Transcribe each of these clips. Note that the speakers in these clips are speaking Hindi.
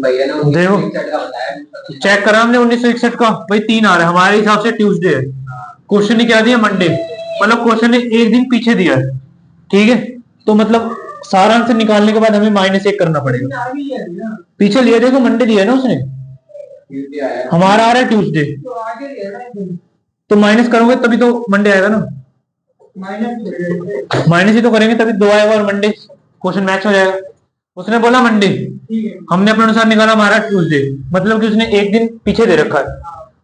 भैया ने देखो 1961 का बताया। चेक करा हमने 1961 का, भाई 3 आ रहा है हमारे हिसाब से ट्यूसडे है। क्वेश्चन ने क्या दिया, मंडे, मतलब क्वेश्चन ने एक दिन पीछे दिया है, ठीक है। तो मतलब सारा आंसर निकालने के बाद हमें -1 करना पड़ेगा। पीछे लिया, देखो मंडे दिया है ना उसने, हमारा आ रहा है ट्यूसडे, तो माइनस करोगे तभी तो मंडे आएगा ना, माइनस ही तो करेंगे तभी 2 आएगा और मंडे क्वेश्चन मैच हो जाएगा। उसने बोला मंडे, हमने अपने अनुसार निकाला हमारा ट्यूसडे, मतलब कि उसने एक दिन पीछे दे रखा है,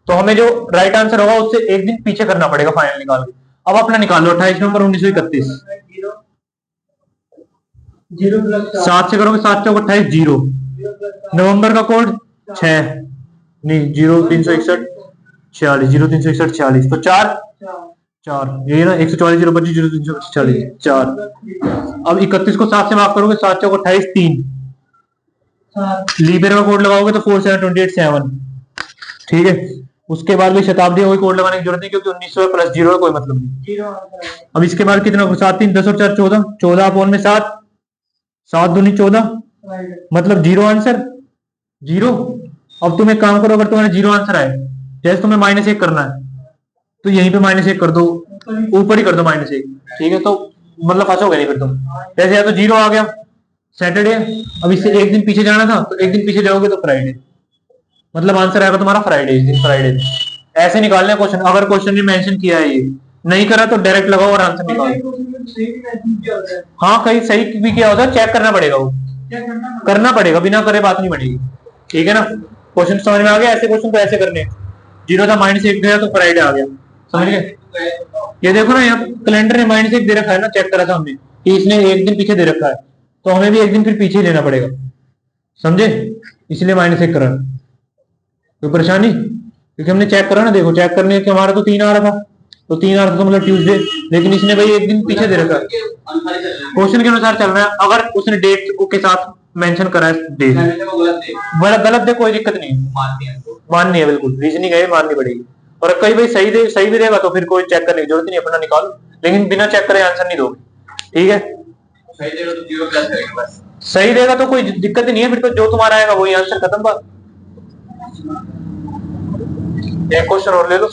तो हमें जो राइट आंसर होगा उससे एक दिन पीछे करना पड़ेगा फाइनल निकाल के। अब अपना निकाल लो 28 नवंबर 1931, 7 से करोगे 7 चौक 28, 0 नवंबर का कोड 6 नहीं 0361 46, 0361 46, तो 4 यही ना, 144 025 0346 4। अब 31 को 7 से भाग करोगे, 7 चौक 28, 3 लीबर का कोड लगाओगे तो 4728 7, ठीक है। उसके बाद भी शताब्दी कोई कोड लगाने की जरूरत नहीं, क्योंकि 1900 प्लस 0 है, कोई मतलब नहीं। अब इसके बाद कितना, 7 3 10 और 4 14, 14 अपॉन में 7, 7 दूनी 14, मतलब 0 आंसर 0। अब तुम एक काम करो, अगर तुम्हारे 0 आंसर आए, जैसे तुम्हें -1 करना है तो यहीं पे -1 कर दो, ऊपर ही कर दो -1, ठीक है। तो मतलब फंसोगे नहीं फिर तुम, जैसे या तो 0 आ गया सैटरडे, अब इससे एक दिन पीछे जाना था तो एक दिन पीछे जाओगे तो फ्राइडे, मतलब आंसर आएगा तुम्हारा फ्राइडे, इस दिन फ्राइडे। ऐसे निकालने क्वेश्चन, अगर क्वेश्चन ने मेंशन किया है, ये नहीं करा तो डायरेक्ट लगाओ और आंसर निकालो। हाँ कहीं सही भी किया होता है, चेक करना पड़ेगा, वो करना पड़ेगा, बिना करे बात नहीं बनेगी, ठीक है ना। क्वेश्चन समझ में आ गया, ऐसे क्वेश्चन तो ऐसे करने, 0 था -1 गया तो फ्राइडे आ गया, समझ गए। ये देखो ना, यहाँ कैलेंडर ने -1 दे रखा है ना, चेक करा था हमने कि इसने एक दिन पीछे दे रखा है, तो हमें भी एक दिन फिर पीछे लेना पड़ेगा, समझे, इसलिए -1 करा। कोई परेशानी, क्योंकि हमने चेक करा ना, देखो चेक करने के हमारा तो 3 आ रहा था, तो 3 आ रहा था तो मतलब ट्यूसडे, लेकिन इसने भाई एक दिन पीछे दे रखा है, क्वेश्चन के अनुसार चल रहा है। अगर उसने डेट के साथ मेंशन करा है डेट, गलत दे कोई दिक्कत नहीं, माननी है बिल्कुल, रीजनिंग है, माननी पड़ेगी। और कई भाई सही भी देगा तो फिर कोई चेक करने की जरूरत नहीं, अपना निकालो, लेकिन बिना चेक करे आंसर नहीं दोगे, ठीक है। सही देगा तो कोई दिक्कत ही नहीं है, फिर तो जो तुम्हारा आएगा वही आंसर, खत्म बात। एक क्वेश्चन और ले लो,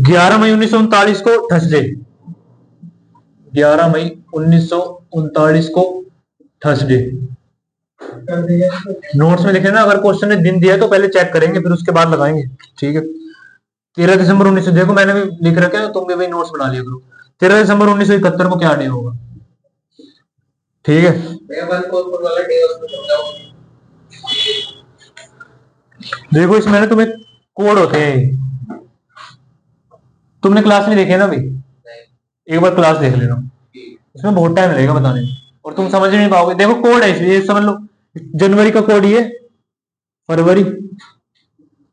ग्यारह मई 1939 को थर्सडे, 11 मई 1939 को थर्सडे, नोट्स में लिखे ना, अगर क्वेश्चन ने दिन दिया तो पहले चेक करेंगे फिर उसके बाद लगाएंगे, ठीक है। 13 दिसंबर 1900, देखो मैंने भी लिख रखा है, तुम भी भाई नोट्स बना लिया करो। 13 दिसंबर 1971 को क्या डे होगा, ठीक है। देखो इसमें ना तुम्हें कोड होते हैं, तुमने क्लास में देखे ना भाई, एक बार क्लास देख लेना, इसमें बहुत टाइम लगेगा बताने में और तुम समझ नहीं पाओगे। देखो कोड है, इसलिए समझ लो, जनवरी का कोड ये, फरवरी,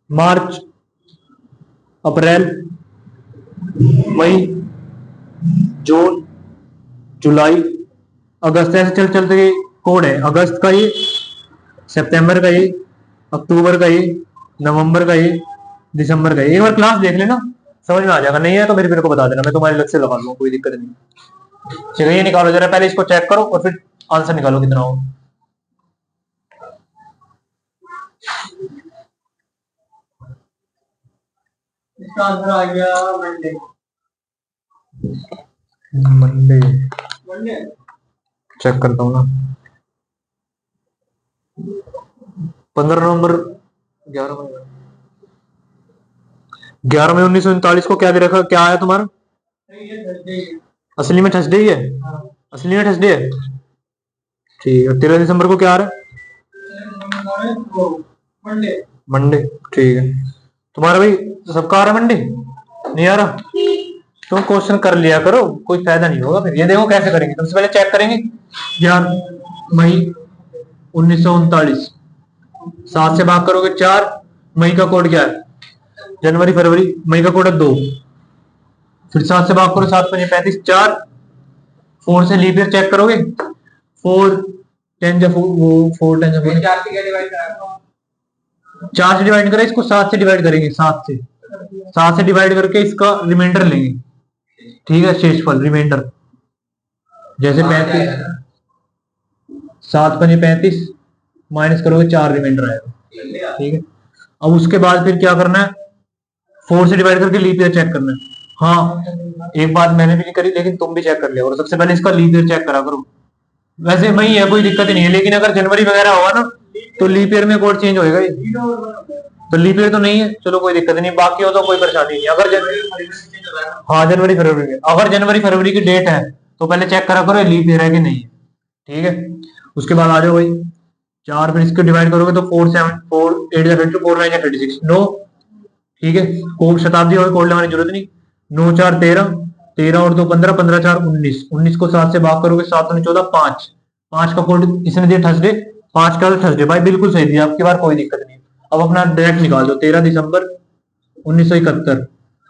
मार्च, अप्रैल, मई, जून, जुलाई, अगस्त, ऐसे चल चलते कोड है। अगस्त का ये, सितंबर का ये, अक्टूबर का ये, नवंबर का ये, दिसंबर का ये। एक बार क्लास देख लेना, समझ में आ जाएगा, नहीं है तो मेरे को बता देना, मैं तुम्हारे अलग से लगा लूंगा, कोई दिक्कत नहीं। चलिए ये निकालो जरा, पहले इसको चेक करो और फिर आंसर निकालो कितना हो। इसका आंसर आ गया मंडे, चेक करता हूँ ना, 15 नवंबर, 11 मई 1939 को क्या दे रखा, क्या आया तुम्हारा, असली में थर्सडे ही है, असली में थर्सडे है, ठीक है। 13 दिसंबर को क्या आ रहा है, मंडे, ठीक है। तुम्हारा भाई सबका आ रहा है मंडे, नहीं आ रहा, तुम क्वेश्चन कर लिया करो, कोई फायदा नहीं होगा फिर। ये देखो कैसे करेंगे, सबसे पहले चेक करेंगे 11 मई 1939, 7 से भाग करोगे 4, मई का कोड क्या है, जनवरी फरवरी, मई का कोड है 2, फिर 7 से भाग करो, 7 5 35, 4, 4 से लीप ईयर चेक करोगे, 4 10 जब वो 4 10 जब 4 से डिवाइड करें इसको, 7 से डिवाइड करेंगे, 7 से डिवाइड करके इसका रिमाइंडर लेंगे, ठीक है, शेषफल रिमाइंडर, जैसे 35, 7 5 35 माइनस करोगे 4 रिमाइंडर आएगा। ठीक है, अब उसके बाद फिर क्या करना है, 4 से डिवाइड करके लीप ईयर चेक करना है। हाँ, एक बात मैंने भी नहीं करी, लेकिन तुम भी चेक कर लिया, और सबसे पहले इसका लीप ईयर चेक करा करो। वैसे वही है, कोई दिक्कत नहीं है, लेकिन अगर जनवरी वगैरह होगा ना तो लीप ईयर में कोड चेंज होएगा ये। तो लीप ईयर तो नहीं है, चलो कोई दिक्कत नहीं, बाकी हो तो कोई परेशानी नहीं। अगर हाँ जनवरी फरवरी में, अगर जनवरी फरवरी की डेट है तो पहले चेक करा करो लीप ईयर है कि नहीं है। ठीक है, उसके बाद आ जाओ भाई, 4 फिर इसको डिवाइड करोगे तो 4 7 4 8 या 32 4 9 या 36 9। ठीक है, कोड शताब्दी और कोड लगाने की जरूरत नहीं। 9 4 13, 13 और 2 15, 15 4 19, 19 को 7 से भाग करोगे 7 9 14 5, 5 का कोड इसने दिया थर्सडे, 5 का थर्सडे, भाई बिल्कुल सही दिया आपकी बार, कोई दिक्कत नहीं। अब अपना डायरेक्ट निकाल दो, 13 दिसंबर 1971।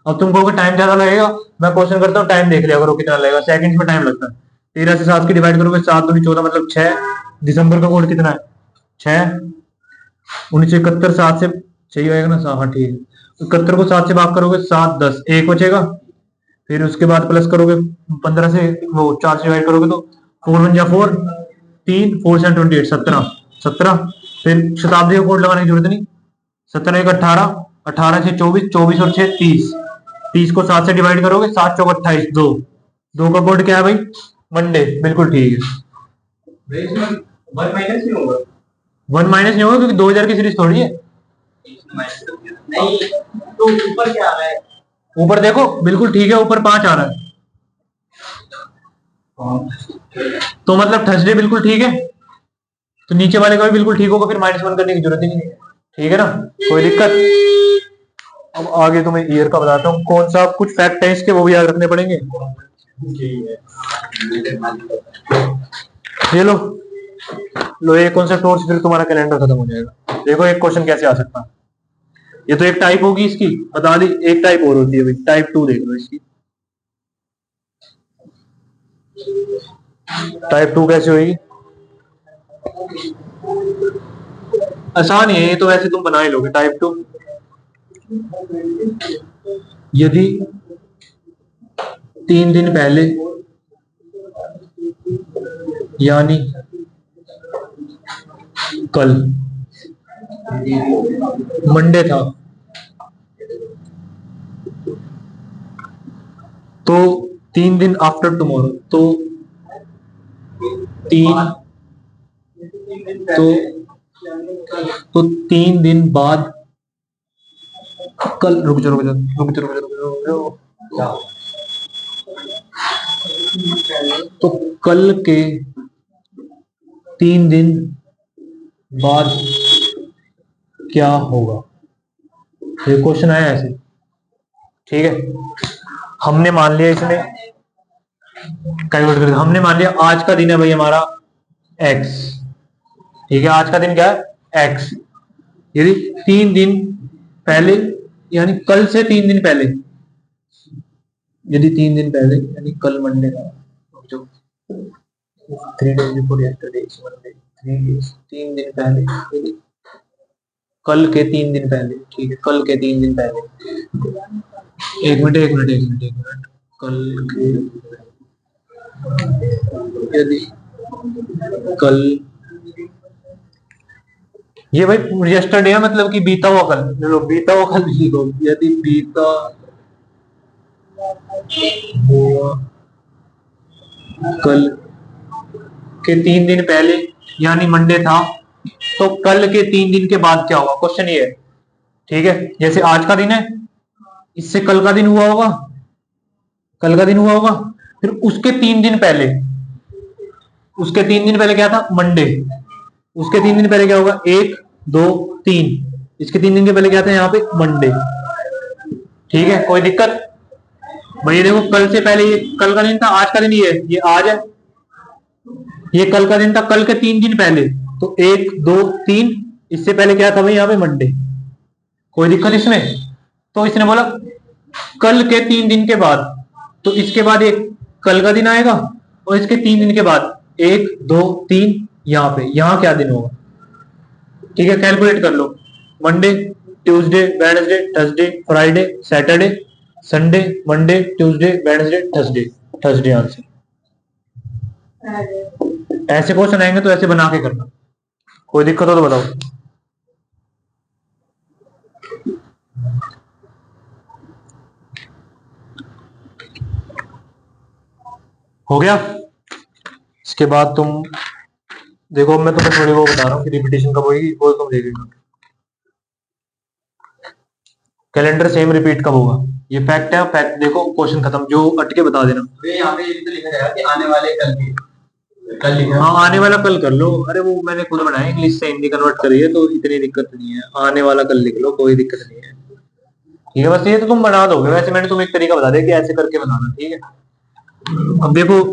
अब तुम कहोगे टाइम ज्यादा लगेगा, मैं क्वेश्चन करता हूँ, टाइम देख लिया करो कितना लगेगा, सेकंड्स में टाइम लगता है। 13 से 7 की डिवाइड करोगे 7 दूनी 14 मतलब 6, दिसंबर का कोड कितना है 6, 1971 7 से सही होएगा ना, हाँ ठीक है। 71 को 7 से भाग करोगे 7 10 1 बचेगा, फिर उसके बाद प्लस करोगे 15 से वो 4 से डिवाइड करोगे तो 4 1 जा 4 3 4 7 28 17 17, फिर शताब्दी का कोड लगाने की जरूरत नहीं, 17 1 18, 18 से 24 24 और 6 30, 30 को 7 से डिवाइड करोगे 7 चौक 28 2, 2 का कोड क्या है भाई मंडे, बिल्कुल ठीक है। 1 माइनस नहीं होगा, 1 माइनस नहीं होगा क्योंकि 2000 की सीरीज थोड़ी है। नहीं तो ऊपर क्या आ रहा है, ऊपर देखो बिल्कुल ठीक है, ऊपर 5 आ रहा है, तो मतलब थर्सडे बिल्कुल ठीक है, तो नीचे वाले का भी बिल्कुल ठीक होगा, फिर -1 करने की जरूरत ही नहीं है। ठीक है ना, कोई दिक्कत। अब आगे तुम्हें ईयर का बताता हूँ, कौन सा कुछ फैक्ट है इसके वो भी याद रखने पड़ेंगे। ये लो लो, एक कॉन्सेप्ट और फिर तुम्हारा कैलेंडर खत्म हो जाएगा। देखो एक क्वेश्चन कैसे आ सकता है, ये तो एक टाइप होगी इसकी बता दी, एक टाइप और होती है भाई, टाइप 2 देख लो इसकी। टाइप 2 कैसे होगी, आसान ही है ये तो, वैसे तुम बना ही लोगे। टाइप 2, यदि 3 दिन पहले यानी कल मंडे था तो 3 दिन आफ्टर टुमारो, तो 3 तो 3 दिन बाद कल, रुक जाओ, तो कल के 3 दिन बाद क्या होगा, ये क्वेश्चन आया ऐसे। ठीक है, हमने मान लिया इसमें कैलकुलेट कर, हमने मान लिया आज का दिन है भाई हमारा x। ठीक है, आज का दिन क्या है x, यदि 3 दिन पहले यानी कल से 3 दिन पहले, यदि 3 दिन पहले यानी कल मंडे था, जो 3 days before yesterday is Monday, 3 days 3 दिन पहले, यदि कल के 3 दिन पहले, ठीक है कल के 3 दिन पहले, एक मिनट, कल के, यदि कल, ये भाई यस्टरडे है मतलब कि बीता हुआ कल, चलो बीता हुआ कल लिखो, यदि बीता हुआ कल के 3 दिन पहले यानी मंडे था, तो कल के 3 दिन के बाद क्या होगा, क्वेश्चन ये है। ठीक है, जैसे आज का दिन है, इससे कल का दिन हुआ होगा, कल का दिन हुआ होगा, फिर उसके 3 दिन पहले, उसके 3 दिन पहले क्या था मंडे, उसके 3 दिन पहले क्या होगा 1 2 3, इसके 3 दिन के पहले क्या था यहाँ पे मंडे। ठीक है, कोई दिक्कत भाई, देखो कल से पहले ये कल का दिन था, आज का दिन ये आज है, ये कल का दिन था, कल के 3 दिन पहले, तो 1 2 3, इससे पहले क्या था भाई यहाँ पे मंडे, कोई दिक्कत इसमें। तो इसने बोला कल के 3 दिन के बाद, तो इसके बाद एक कल का दिन आएगा, और इसके 3 दिन के बाद 1 2 3, यहाँ पे यहाँ क्या दिन होगा। ठीक है, कैलकुलेट कर लो, Monday Tuesday Wednesday Thursday Friday Saturday Sunday, Monday, Tuesday, Wednesday, Thursday. Thursday answer. ऐसे क्वेश्चन आएंगे तो ऐसे बना के करना, कोई दिक्कत हो तो बताओ। हो गया। इसके बाद तुम देखो, मैं तुम्हें थोड़ी वो बता रहा हूँ कि रिपीटेशन कब होगी, वो तुम देखेगा। कैलेंडर सेम रिपीट कब होगा, ये फैक्ट है। फैक्ट देखो, क्वेश्चन खत्म, जो अटके बता देना। यहाँ पे ये तो लिखा जाएगा कि आने वाले कल की, कल लिखा। हाँ, आने वाला कल कर लो। अरे वो मैंने खुद बनाया, इंग्लिश से हिंदी कन्वर्ट करी है, तो इतनी दिक्कत नहीं है। आने वाला कल लिख लो, कोई दिक्कत नहीं है। ठीक है, बस ये तो तुम बना दोगे। वैसे मैंने तुम्हें एक तरीका बता दिया कि ऐसे करके बनाना। ठीक है, अब देखो,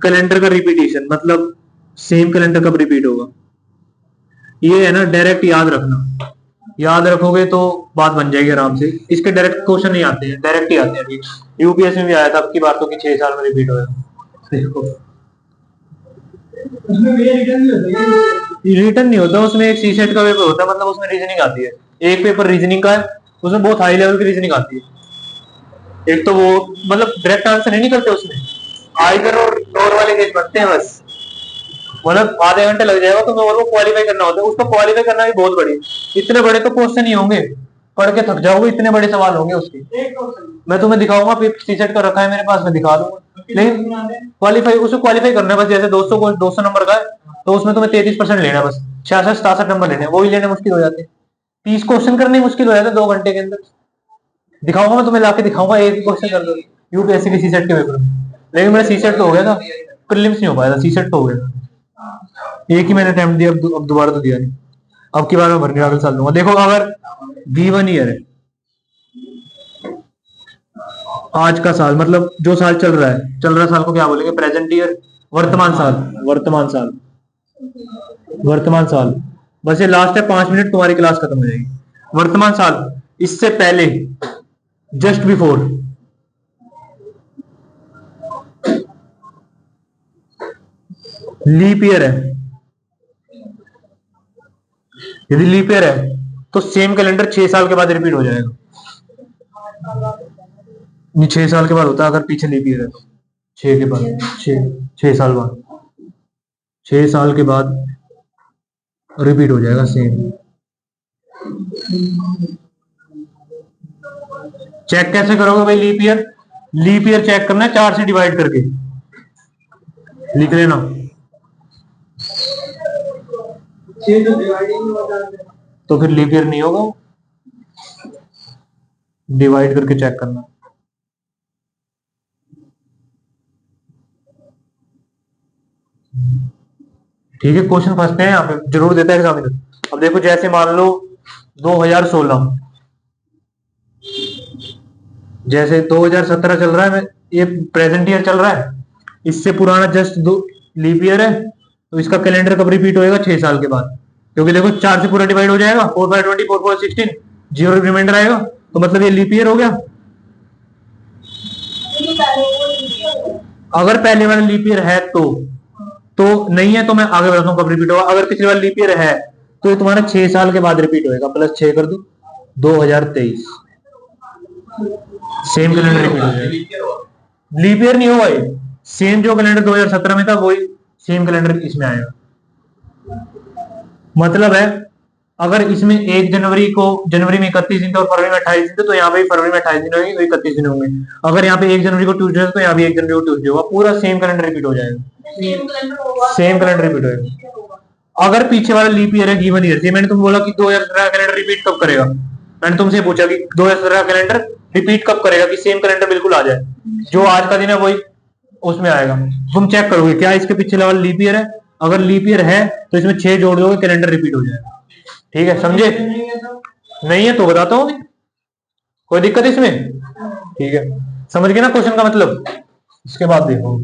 कैलेंडर का रिपीटेशन मतलब सेम कैलेंडर कब रिपीट होगा, ये है ना, डायरेक्ट याद रखना। याद रखोगे तो बात बन जाएगी आराम से। इसके डायरेक्ट क्वेश्चन नहीं आते हैं, डायरेक्ट ही आते हैं। ठीक, यूपीएस में भी आया था अब की बातों की 6 साल में रिपीट होगा। देखो, उसमें भी रिटर्न नहीं होता, रिटर्न नहीं होता उसमें, एक सी सेट का पेपर होता है, मतलब उसमें रीजनिंग आती है। एक पेपर रीजनिंग का है, उसमें बहुत हाई लेवल की रीजनिंग आती है। एक तो वो मतलब डायरेक्ट आंसर नहीं निकलते उसमें, आइदर और लोअर वाले केस बनते हैं बस। मतलब आधे घंटे लग जाएगा तुम्हें, और वो क्वालिफाई करना होता है। उसको क्वालिफाई करना भी बहुत बड़ी, इतने बड़े तो क्वेश्चन नहीं होंगे, पढ़ के थक जाओगे, इतने बड़े सवाल होंगे उसके। मैं तुम्हें दिखाऊंगा, सी सेट का रखा है मेरे पास, मैं दिखा दूंगा। लेकिन क्वालिफाई, उसको क्वालिफाई करना है बस। जैसे 200 को 200 नंबर का है, तो उसमें तुम्हें 33% लेना है बस। 66-67 नंबर लेने हैं, वो ही लेने मुश्किल हो जाते हैं। 30 क्वेश्चन करने मुश्किल हो जाते हैं 2 घंटे के अंदर। दिखाऊंगा मैं तुम्हें, लाके दिखाऊंगा, एक क्वेश्चन कर दो यूपीएससी के सी सेट के पेपर में। लेकिन मेरा सी सेट तो हो गया था, प्रीलिम्स नहीं हो पाया था, सी सेट तो हो गया था। एक ही मैंने अटेम्प्ट दिया, अब दोबारा तो दिया नहीं। अब की बार मैं भरने अगले साल दूंगा। देखो, अगर V1 ईयर है, आज का साल मतलब जो साल चल रहा है, चल रहा साल को क्या बोलेंगे, प्रेजेंट ईयर, वर्तमान साल। वर्तमान साल, वर्तमान साल। बस ये लास्ट है, 5 मिनट तुम्हारी क्लास खत्म हो जाएगी। वर्तमान साल, इससे पहले, जस्ट बिफोर, लीप ईयर है। यदि लीप ईयर है तो सेम कैलेंडर 6 साल के बाद रिपीट हो जाएगा। नहीं, 6 साल के बाद होता है अगर पीछे लीप ईयर है तो। 6 के बाद, 6 साल बाद, 6 साल के बाद रिपीट हो जाएगा सेम। चेक कैसे करोगे भाई leap year? Leap year check करना है 4 से डिवाइड करके, लिख लेना। तो फिर लीप ईयर नहीं होगा, डिवाइड करके चेक करना। ठीक है, क्वेश्चन फंसते हैं यहाँ पे, जरूर देता है एग्जामिनर। अब देखो, जैसे मान लो 2016, जैसे 2017 चल रहा है, ये प्रेजेंट ईयर चल रहा है, इससे पुराना जस्ट दो लीप ईयर है, तो इसका कैलेंडर कब रिपीट होएगा? 6 साल के बाद। क्योंकि देखो 4 से पूरा डिवाइड हो जाएगा, 4 5 20, 4 4 16, जीरो रिमाइंडर आएगा, तो मतलब ये लीप ईयर हो गया। अगर पहले वाला लीप ईयर है तो नहीं है तो मैं आगे बताता हूँ कब रिपीट होगा। अगर पिछले वाला लीप ईयर है तो ये तुम्हारा 6 साल के बाद रिपीट होएगा, प्लस 6 कर दो, 2023, सेम कैलेंडर रिपीट हो जाएगा। लीप ईयर नहीं होगा ये, सेम जो कैलेंडर 2017 में था वही सेम कैलेंडर इसमें आएगा। मतलब है, अगर इसमें 1 जनवरी को, जनवरी में 31 दिन थे और फरवरी में 28 दिन थे, तो यहाँ पे फरवरी में 28 दिन होंगे, 31 दिन होंगे। अगर यहाँ पे 1 जनवरी को ट्यूसडे तो यहाँ भी 1 जनवरी को ट्यूसडे होगा, पूरा सेम कैलेंडर रिपीट हो जाएगा। सेम कैलेंडर रिपीट होगा। अगर पीछे वाला लीप ईयर है, गिवन ईयर से, मैंने तुम बोला कि 2017 कैलेंडर रिपीट कब करेगा, मैंने तुमसे पूछा कि 2017 कैलेंडर रिपीट कब करेगा कि सेम कैलेंडर बिल्कुल आ जाए, जो आज का दिन है वही उसमें आएगा। तुम चेक करोगे क्या इसके पीछे वाला लीप ईयर है, अगर लीप ईयर है तो इसमें 6 जोड़ दोगे, कैलेंडर रिपीट हो जाएगा। ठीक है, समझे? नहीं है तो बताता हूँ, कोई दिक्कत इसमें? ठीक है, समझ गए ना क्वेश्चन का मतलब? इसके बाद देखो,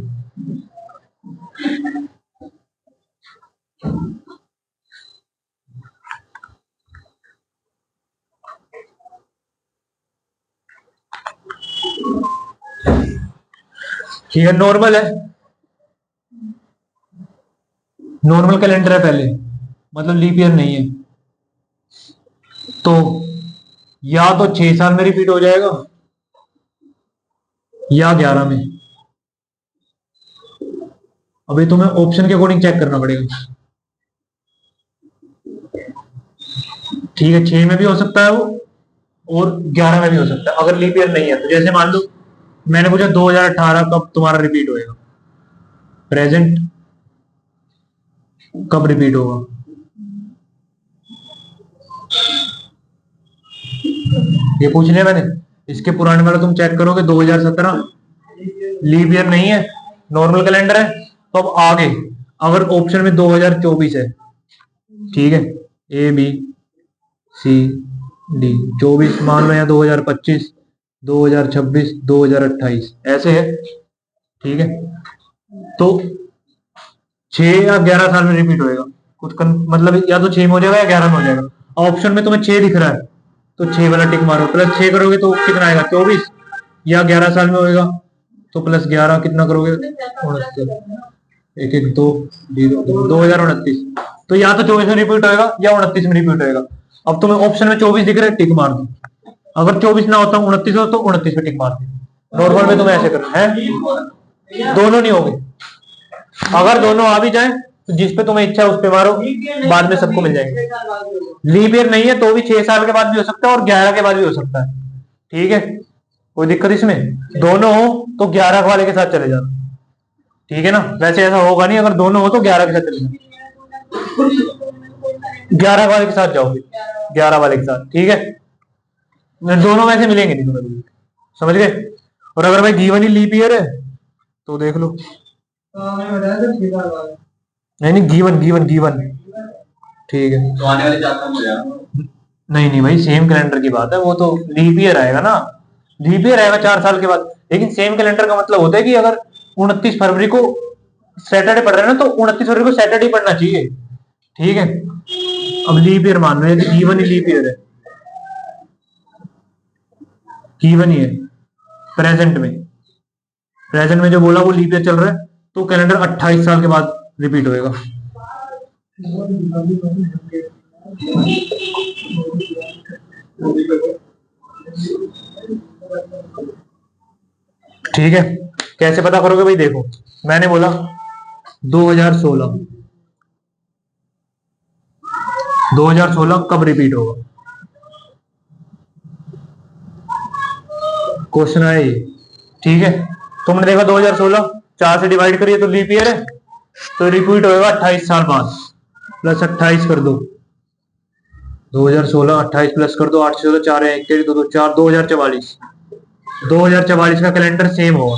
ठीक है, नॉर्मल है, नॉर्मल कैलेंडर है पहले, मतलब लीप ईयर नहीं है, तो या तो 6 साल में रिपीट हो जाएगा, या 11 में? अभी तुम्हें ऑप्शन के अकॉर्डिंग चेक करना पड़ेगा। ठीक है, 6 में भी हो सकता है वो, और 11 में भी हो सकता है अगर लीप ईयर नहीं है तो। जैसे मान लो मैंने पूछा 2018 कब तुम्हारा रिपीट होएगा, प्रेजेंट कब रिपीट होगा। ये पूछ लिया मैंने। इसके पुराने वाला तुम चेक करोगे 2017 लीप ईयर नहीं है, नॉर्मल कैलेंडर है। तो अब आगे अगर ऑप्शन में 2024 है, ठीक है, ए बी सी डी, 24 मान लो, या 2025, 2026, 2028 ऐसे है, ठीक है, तो 6 या 11 साल में रिपीट होएगा। मतलब या तो 6 में हो जाएगा या 11 में हो जाएगा। ऑप्शन में तुम्हें 6 दिख रहा है तो 6 वाला टिक मारो, प्लस 6 करोगे तो कितना आएगा 24, या 11 साल में होएगा तो प्लस 11 कितना करोगे 69, 1 1 2 0 2029। तो या तो 24 में रिपीट होएगा या 29 में रिपीट होएगा। अब तुम्हें ऑप्शन में 24 दिख रहा है, टिक मार दो। अगर 24 ना होता 29 हो तो 29 पे टिक मार दो। नॉर्मल में तुम्हें ऐसे करना है, दोनों नहीं होंगे। अगर दोनों आ भी जाए तो जिस पे तुम्हें इच्छा है उस पे मारो, बाद में सबको मिल जाएंगे। लीप ईयर नहीं है तो भी 6 साल के बाद भी हो सकता है और 11 के बाद भी हो सकता है, ठीक है, कोई दिक्कत इसमें। दोनों हो तो 11 वाले के साथ चले जाना, ठीक है ना। वैसे ऐसा होगा नहीं, अगर दोनों हो तो 11 के साथ चले जाना, 11 वाले के साथ जाओगे, 11 वाले के साथ, ठीक है। दोनों वैसे मिलेंगे नहीं तुम्हें, समझ गए। और अगर भाई गिवन ही लीप ईयर है तो देख लो, नहीं नहीं, गिवन गिवन गिवन, ठीक है, तो आने वाले 4 साल हो जाएगा। नहीं नहीं भाई, सेम कैलेंडर की बात है, वो तो लीप ईयर आएगा ना, लीप ईयर आएगा 4 साल के बाद। लेकिन सेम कैलेंडर का मतलब होता है कि अगर 29 फरवरी को सैटरडे पड़ रहा है ना, तो 29 फरवरी को सैटरडे पड़ना चाहिए, ठीक है। अब लीप ईयर मान लो, यदि गिवन ही लीप ईयर है, गिवन ही है, प्रेजेंट में जो बोला वो लीप ईयर चल रहा है, तो कैलेंडर 28 साल के बाद रिपीट होएगा। ठीक है, कैसे पता करोगे भाई, देखो मैंने बोला 2016 कब रिपीट होगा, क्वेश्चन है ये, ठीक है। तुमने देखा 2016 4 से डिवाइड करिए तो लीप ईयर है, तो रिपीट होएगा 28 साल बाद, प्लस 28 कर दो, 2016 28 प्लस कर दो, 8 से 4 है 1 2 2 4, 2044, 2044 का कैलेंडर सेम होगा,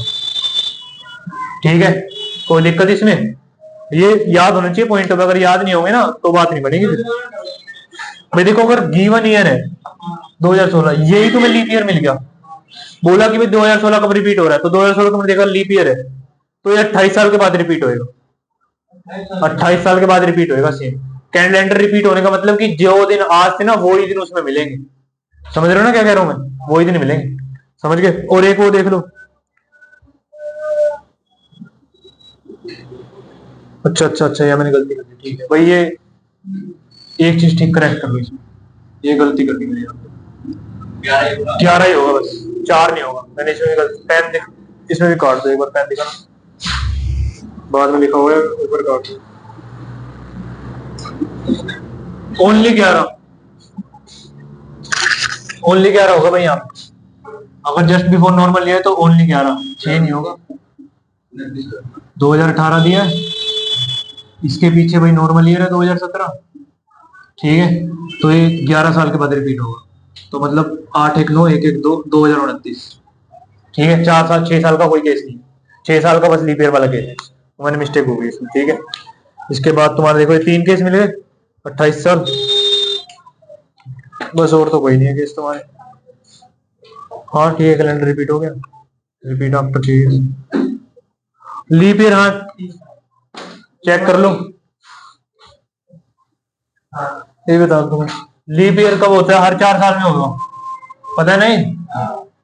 ठीक है, कोई दिक्कत इसमें। ये याद होना चाहिए पॉइंट, अगर याद नहीं होंगे ना तो बात नहीं बनेगी फिर। भाई देखो, अगर गिवन ईयर है 2016, यही तुम्हें लीप ईयर मिल गया, बोला कि भाई 2016 कब रिपीट हो रहा है, तो 2016 तुमने देखा लीप ईयर है, तो ये 28 साल के बाद रिपीट होएगा, 28 साल के बाद रिपीट होएगा सेम कैलेंडर। रिपीट होने का मतलब कि जो दिन आज थे ना वही दिन उसमें मिलेंगे, समझ रहे हो ना क्या कह रहा हूं मैं, वही दिन मिलेंगे, समझ गए। और एक वो देख लो, अच्छा अच्छा अच्छा, या मैंने गलती कर दी, ठीक है भाई, ये एक चीज ठीक करेक्ट कर लो इसमें, ये गलती कर दी मैंने यहाँ पे, 11 ही होगा बस, 4 नहीं होगा। मैंने इसमें गलती, पेन दिख, इसमें भी काट दो एक बार, पेन दिखा बाद में लिखा हुआ है, ऊपर काट दो, ओनली 11, ओनली 11 होगा भाई यहाँ पे। अगर जस्ट बिफोर नॉर्मल लिया है तो ओनली 11, 6 नहीं होगा। 2018 दिया है, इसके पीछे भाई नॉर्मल ईयर है 2017, ठीक है, तो ये 11 साल के बाद रिपीट होगा, तो मतलब 8 1 9 1 1 2 2029, ठीक है। 4 साल 6 साल का कोई केस नहीं, 6 साल का बस लीप ईयर वाला केस है, मैंने मिस्टेक हो गई इसमें, ठीक है। इसके बाद तुम्हारे देखो ये 3 केस मिले, 28 साल, बस और तो कोई नहीं है केस तुम्हारे। हाँ ठीक है, कैलेंडर रिपीट हो गया, repeat after 3 years, leap year, हाँ चेक कर लो, ये बता दो लीप ईयर कब होता है, हर 4 साल में होगा, पता नहीं।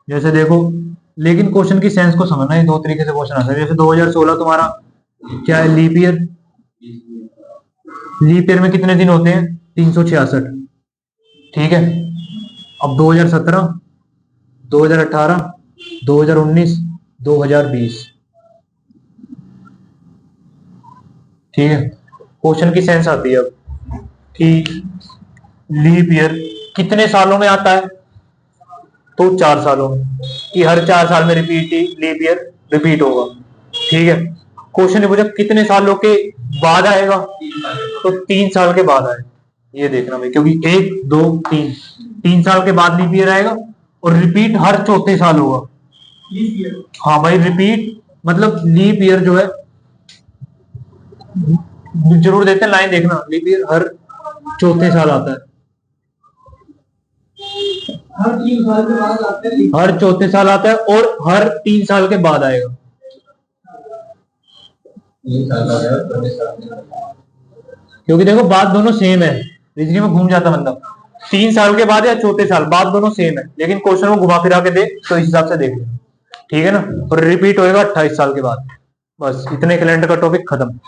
जैसे देखो, लेकिन क्वेश्चन की सेंस को समझना है, 2 तरीके से क्वेश्चन आता है। जैसे 2016 तुम्हारा क्या है, लीप ईयर, लीप ईयर में कितने दिन होते हैं 366, ठीक है। अब 2017, 2018, 2019, 2020। ठीक है, क्वेश्चन की सेंस आती है अब कि लीप ईयर कितने सालों में आता है, तो 4 सालों में, कि हर 4 साल में लीप ईयर रिपीट होगा। ठीक है, क्वेश्चन ने पूछा कितने सालों के बाद आएगा, तो 3 साल के बाद आएगा। ये देखना भाई, क्योंकि 1 2 3 साल के बाद लीप ईयर आएगा और रिपीट हर चौथे साल होगा। हाँ भाई, रिपीट मतलब लीप ईयर जो है, जरूर देते हैं लाइन, देखना, लीप ईयर हर चौथे साल आता है, हर 3 साल के बाद आते हैं। हर चौथे साल आता है और हर 3 साल के बाद आएगा। क्योंकि देखो बात दोनों सेम है, रीजनिंग में घूम जाता बंदा। 3 साल के बाद या चौथे साल, बात दोनों सेम है, लेकिन क्वेश्चन को घुमा फिरा के दे तो इस हिसाब से देख लेना। ठीक है ना, और रिपीट होएगा 28 साल के बाद। बस इतने कैलेंडर का टॉपिक खत्म।